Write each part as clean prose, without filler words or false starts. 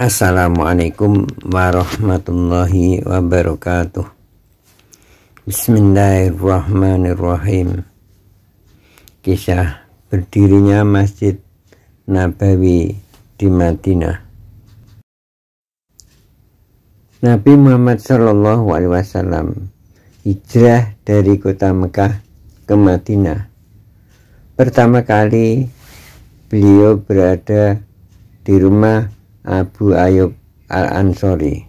Assalamualaikum warahmatullahi wabarakatuh. Bismillahirrahmanirrahim. Kisah berdirinya Masjid Nabawi di Madinah. Nabi Muhammad SAW hijrah dari kota Mekah ke Madinah. Pertama kali beliau berada di rumah Abu Ayyub Al-Ansari.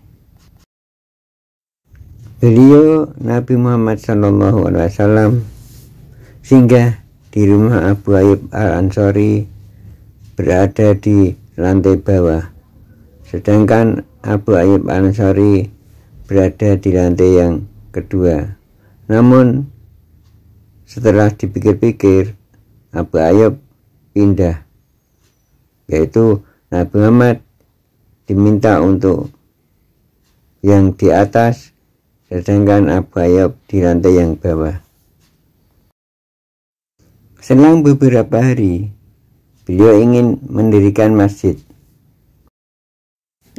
Beliau Nabi Muhammad SAW singgah di rumah Abu Ayyub Al-Ansari berada di lantai bawah, sedangkan Abu Ayyub Al-Ansari berada di lantai yang kedua. Namun setelah dipikir-pikir, Abu Ayyub pindah, yaitu Nabi Muhammad diminta untuk yang di atas, sedangkan Abu Ayyub di lantai yang bawah. Selang beberapa hari, beliau ingin mendirikan masjid.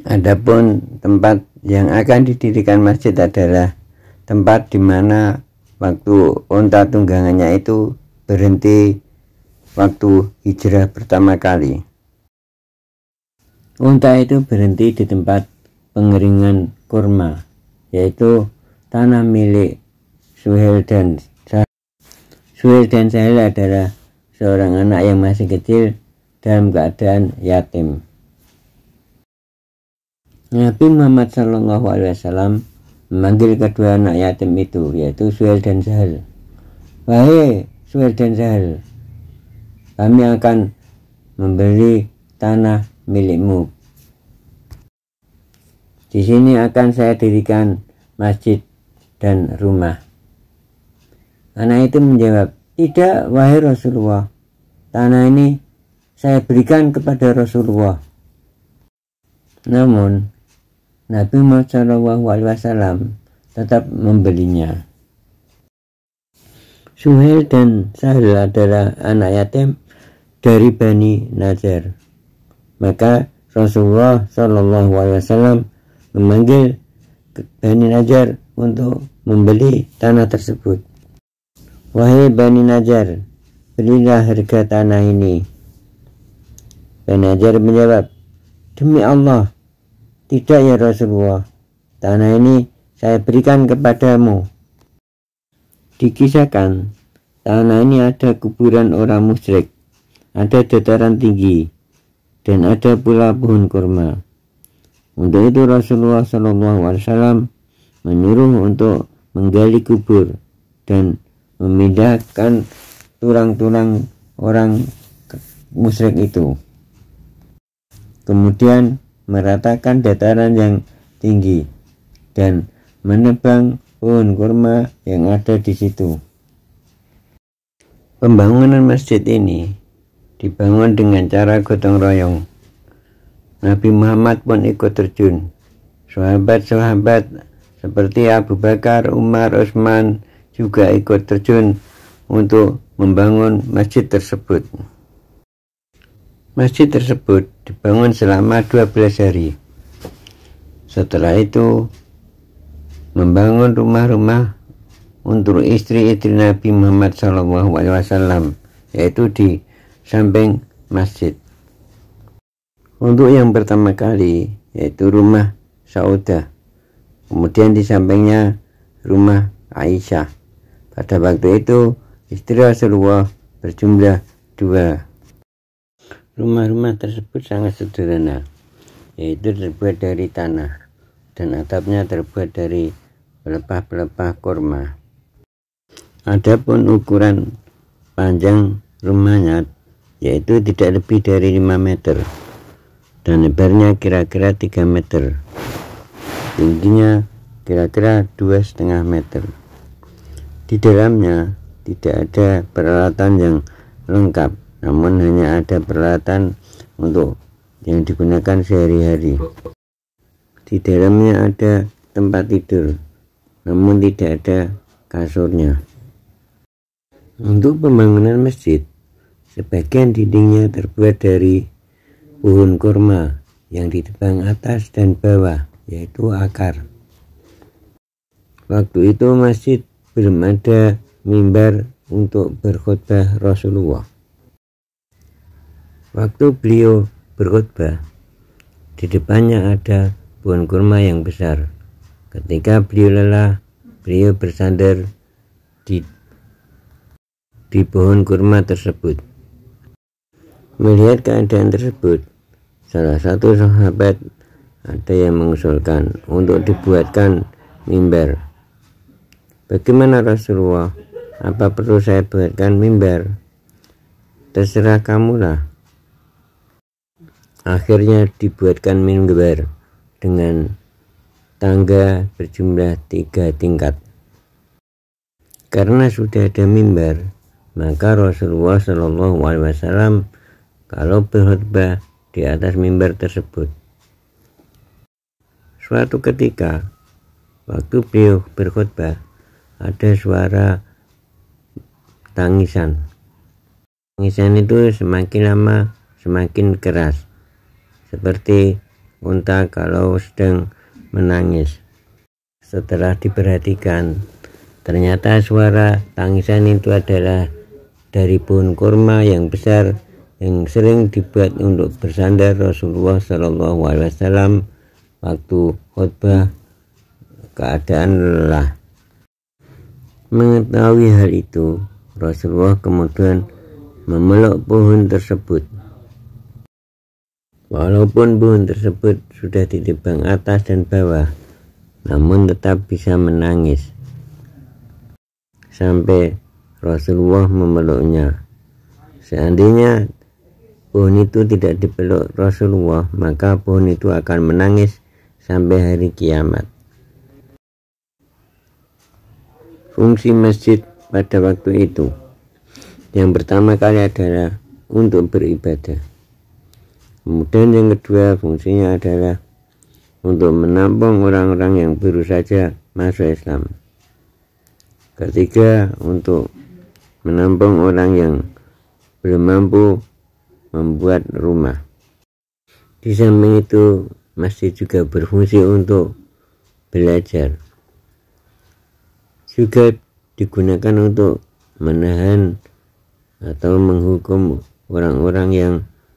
Adapun tempat yang akan didirikan masjid adalah tempat di mana waktu unta tunggangannya itu berhenti waktu hijrah pertama kali. Unta itu berhenti di tempat pengeringan kurma, yaitu tanah milik Suhail dan Sahal. Suhail dan Sahal adalah seorang anak yang masih kecil dalam keadaan yatim. Nabi Muhammad SAW memanggil kedua anak yatim itu, yaitu Suhail dan Sahal. "Wahai Suhail dan Sahal, kami akan membeli tanah milikmu. Di sini akan saya dirikan masjid dan rumah." Anak itu menjawab, "Tidak, wahai Rasulullah, tanah ini saya berikan kepada Rasulullah." Namun Nabi Muhammad SAW tetap membelinya. Suhail dan Sahal adalah anak yatim dari Bani Najjar. Maka Rasulullah SAW memanggil Bani Najjar untuk membeli tanah tersebut. "Wahai Bani Najjar, belilah harga tanah ini." Bani Najjar menjawab, "Demi Allah, tidak ya Rasulullah, tanah ini saya berikan kepadamu." Dikisahkan, tanah ini ada kuburan orang musyrik, ada dataran tinggi, dan ada pula pohon kurma. Untuk itu Rasulullah SAW menyuruh untuk menggali kubur dan memindahkan tulang-tulang orang musyrik itu, kemudian meratakan dataran yang tinggi dan menebang pohon kurma yang ada di situ. Pembangunan masjid ini dibangun dengan cara gotong royong. Nabi Muhammad pun ikut terjun. Sahabat-sahabat seperti Abu Bakar, Umar, Utsman juga ikut terjun untuk membangun masjid tersebut. Masjid tersebut dibangun selama 12 hari. Setelah itu membangun rumah-rumah untuk istri-istri Nabi Muhammad SAW, yaitu di samping masjid. Untuk yang pertama kali yaitu rumah Saudah, kemudian di sampingnya rumah Aisyah. Pada waktu itu istri Rasulullah berjumlah 2. Rumah-rumah tersebut sangat sederhana, yaitu terbuat dari tanah dan atapnya terbuat dari pelepah-pelepah kurma. Adapun ukuran panjang rumahnya yaitu tidak lebih dari 5 meter dan lebarnya kira-kira 3 meter, tingginya kira-kira 2,5 meter. Di dalamnya tidak ada peralatan yang lengkap, namun hanya ada peralatan untuk yang digunakan sehari-hari. Di dalamnya ada tempat tidur, namun tidak ada kasurnya. Untuk pembangunan masjid, sebagian dindingnya terbuat dari pohon kurma yang ditebang atas dan bawah, yaitu akar. Waktu itu masjid belum ada mimbar untuk berkhutbah Rasulullah. Waktu beliau berkhutbah, di depannya ada pohon kurma yang besar. Ketika beliau lelah, beliau bersandar di pohon kurma tersebut. Melihat keadaan tersebut, salah satu sahabat ada yang mengusulkan untuk dibuatkan mimbar. Bagaimana Rasulullah? Apa perlu saya buatkan mimbar? Terserah kamulah. Akhirnya dibuatkan mimbar dengan tangga berjumlah 3 tingkat. Karena sudah ada mimbar, maka Rasulullah SAW kalau berkhutbah di atas mimbar tersebut. Suatu ketika, waktu beliau berkhutbah, ada suara tangisan. Tangisan itu semakin lama semakin keras, seperti unta kalau sedang menangis. Setelah diperhatikan, ternyata suara tangisan itu adalah dari pohon kurma yang besar yang sering dibuat untuk bersandar Rasulullah SAW waktu khutbah keadaan lelah. Mengetahui hal itu, Rasulullah kemudian memeluk pohon tersebut. Walaupun pohon tersebut sudah ditebang atas dan bawah, namun tetap bisa menangis sampai Rasulullah memeluknya. Seandainya pohon itu tidak dipeluk Rasulullah, maka pohon itu akan menangis sampai hari kiamat. Fungsi masjid pada waktu itu, yang pertama kali adalah untuk beribadah. Kemudian yang kedua fungsinya adalah untuk menampung orang-orang yang baru saja masuk Islam. Ketiga, untuk menampung orang yang belum mampu membuat rumah. Di samping itu, masjid juga berfungsi untuk belajar. Juga digunakan untuk menahan atau menghukum orang-orang yang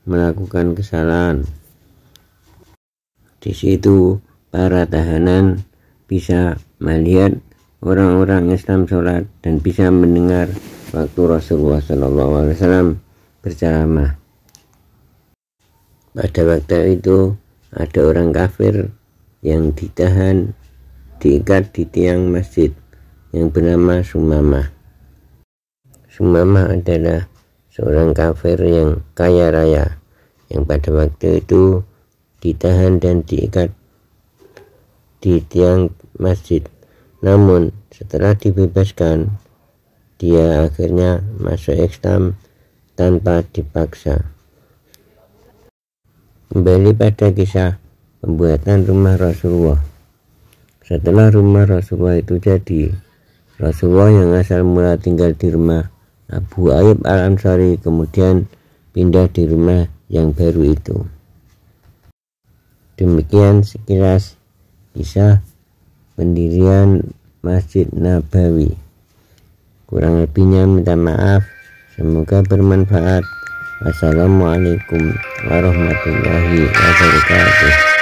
melakukan kesalahan. Di situ para tahanan bisa melihat orang-orang Islam sholat dan bisa mendengar waktu Rasulullah SAW berceramah. Pada waktu itu ada orang kafir yang ditahan, diikat di tiang masjid yang bernama Sumamah. Sumamah adalah seorang kafir yang kaya raya yang pada waktu itu ditahan dan diikat di tiang masjid. Namun setelah dibebaskan, dia akhirnya masuk Islam tanpa dipaksa. Kembali pada kisah pembuatan rumah Rasulullah. Setelah rumah Rasulullah itu jadi, Rasulullah yang asal mula tinggal di rumah Abu Ayyub Al-Ansari kemudian pindah di rumah yang baru itu. Demikian sekilas kisah pendirian Masjid Nabawi. Kurang lebihnya minta maaf. Semoga bermanfaat. Wassalamualaikum warahmatullahi wabarakatuh.